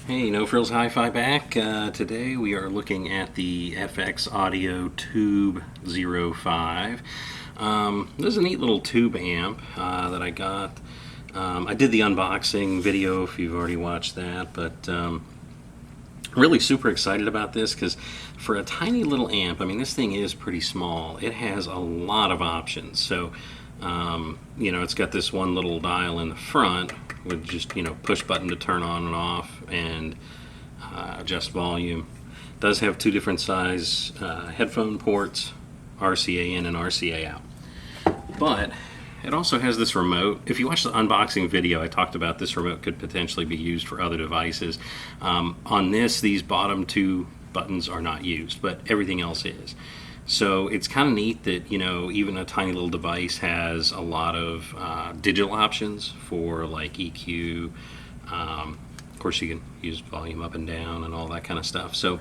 Hey, No Frills Hi-Fi back. Today we are looking at the FX Audio Tube 05. This is a neat little tube amp that I got. I did the unboxing video if you've already watched that, but really super excited about this because for a tiny little amp, I mean, this thing is pretty small. It has a lot of options. So, it's got this one little dial in the front with just, push button to turn on and off and adjust volume. It does have two different size headphone ports, RCA in and RCA out. But it also has this remote. If you watch the unboxing video, I talked about this remote could potentially be used for other devices. On this, these bottom two buttons are not used, but everything else is. So it's kind of neat that, even a tiny little device has a lot of digital options for like EQ. Of course, you can use volume up and down and all that kind of stuff. So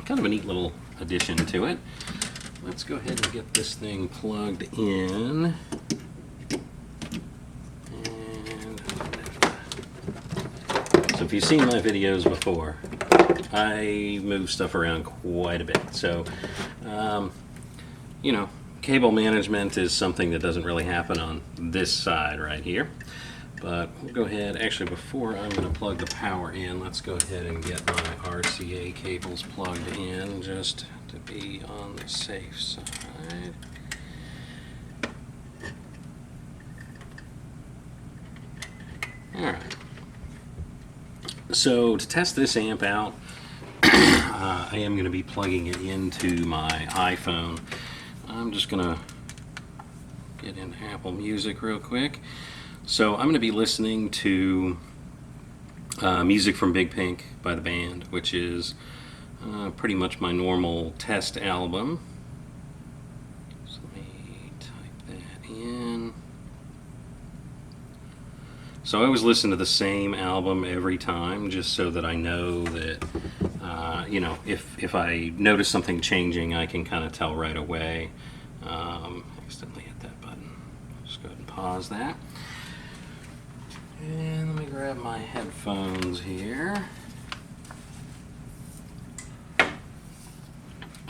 kind of a neat little addition to it. Let's go ahead and get this thing plugged in. So if you've seen my videos before, I move stuff around quite a bit. So, cable management is something that doesn't really happen on this side right here. But we'll go ahead, actually before I'm going to plug the power in, let's go ahead and get my RCA cables plugged in just to be on the safe side. Alright. So to test this amp out, I am going to be plugging it into my iPhone. I'm just going to get into Apple Music real quick. So I'm going to be listening to music from Big Pink by the band, which is pretty much my normal test album. So let me type that in. So I always listen to the same album every time, just so that I know that, if I notice something changing, I can kind of tell right away. Accidentally hit that button. Just go ahead and pause that. And let me grab my headphones here.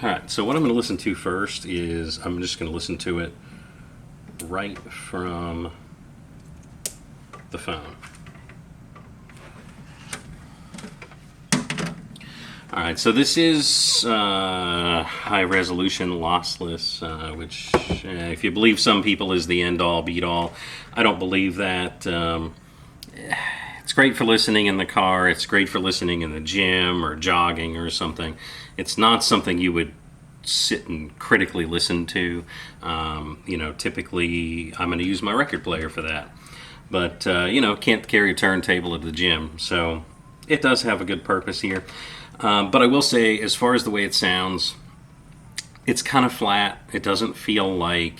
Alright, so what I'm going to listen to first is, I'm just going to listen to it right from the phone. Alright, so this is high resolution lossless, which if you believe some people is the end all beat all, I don't believe that. It's great for listening in the car, it's great for listening in the gym or jogging or something. It's not something you would sit and critically listen to. Typically I'm going to use my record player for that. But, can't carry a turntable at the gym. So it does have a good purpose here. But I will say, as far as the way it sounds, it's kind of flat. It doesn't feel like,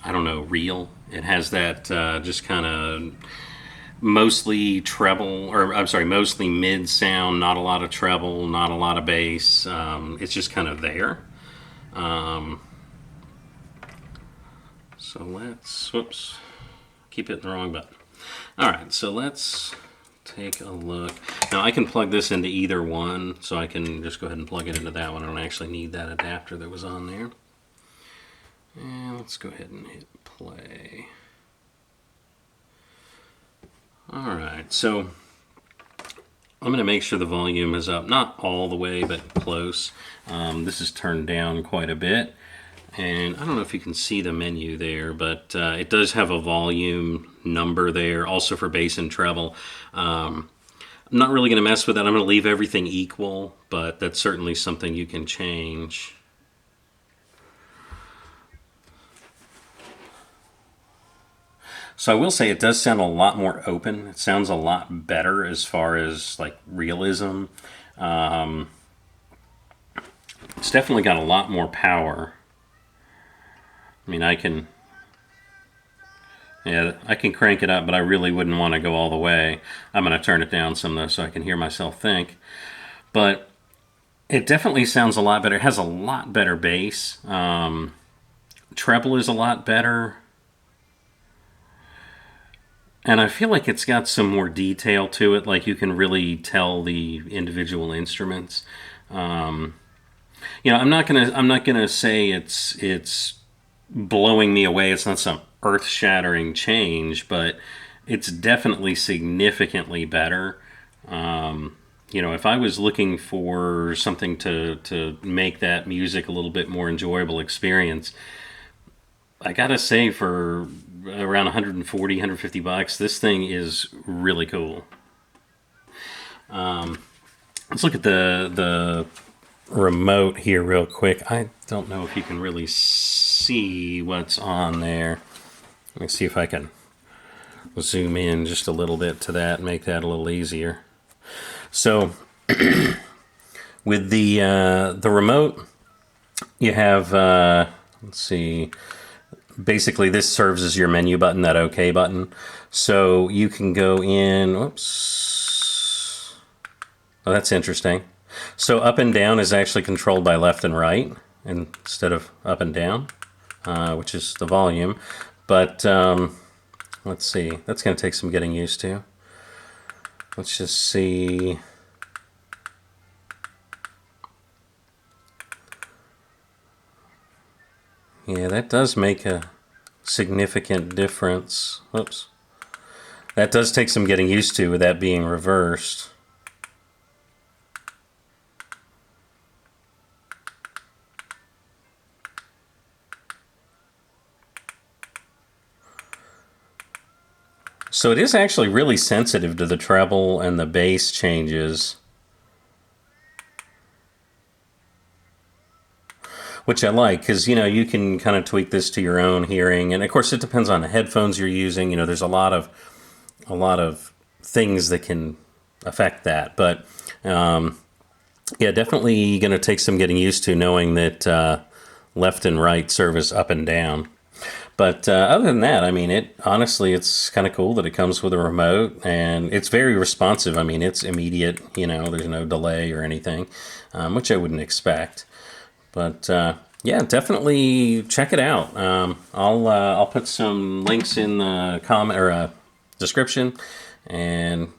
real. It has that just kind of mostly mostly mid sound, not a lot of treble, not a lot of bass. It's just kind of there. So let's, keep hitting the wrong button. Alright, so let's take a look. Now I can plug this into either one, so I can just go ahead and plug it into that one. I don't actually need that adapter that was on there. And let's go ahead and hit play. Alright, so I'm going to make sure the volume is up, not all the way, but close. This is turned down quite a bit. And I don't know if you can see the menu there, but it does have a volume number there, also for bass and treble. I'm not really going to mess with that. I'm going to leave everything equal, but that's certainly something you can change. So I will say it does sound a lot more open. It sounds a lot better as far as like realism. It's definitely got a lot more power. I mean, I can crank it up, but I really wouldn't want to go all the way. I'm going to turn it down some, though, so I can hear myself think. But it definitely sounds a lot better. It has a lot better bass. Treble is a lot better. And I feel like it's got some more detail to it, like you can really tell the individual instruments. I'm not gonna say it's blowing me away. It's not some earth-shattering change, but it's definitely significantly better. If I was looking for something to make that music a little bit more enjoyable experience, I gotta say for around 140, 150 bucks, this thing is really cool. Let's look at the remote here real quick. I don't know if you can really see what's on there. Let me see if I can zoom in just a little bit to that and make that a little easier. So with the remote, you have let's see. Basically, this serves as your menu button, that OK button. So you can go in. Whoops. Oh, that's interesting. So up and down is actually controlled by left and right instead of up and down, which is the volume. But let's see. That's going to take some getting used to. Let's just see. Yeah, that does make a significant difference. Whoops. That does take some getting used to with that being reversed. So it is actually really sensitive to the treble and the bass changes, which I like, because you can kind of tweak this to your own hearing, and of course it depends on the headphones you're using. There's a lot of things that can affect that, but yeah, definitely going to take some getting used to knowing that left and right serve as up and down. But other than that, I mean, it's kind of cool that it comes with a remote, and it's very responsive. I mean, it's immediate. There's no delay or anything, which I wouldn't expect. But yeah, definitely check it out. I'll put some links in the comment or description, and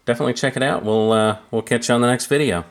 definitely check it out. We'll catch you on the next video.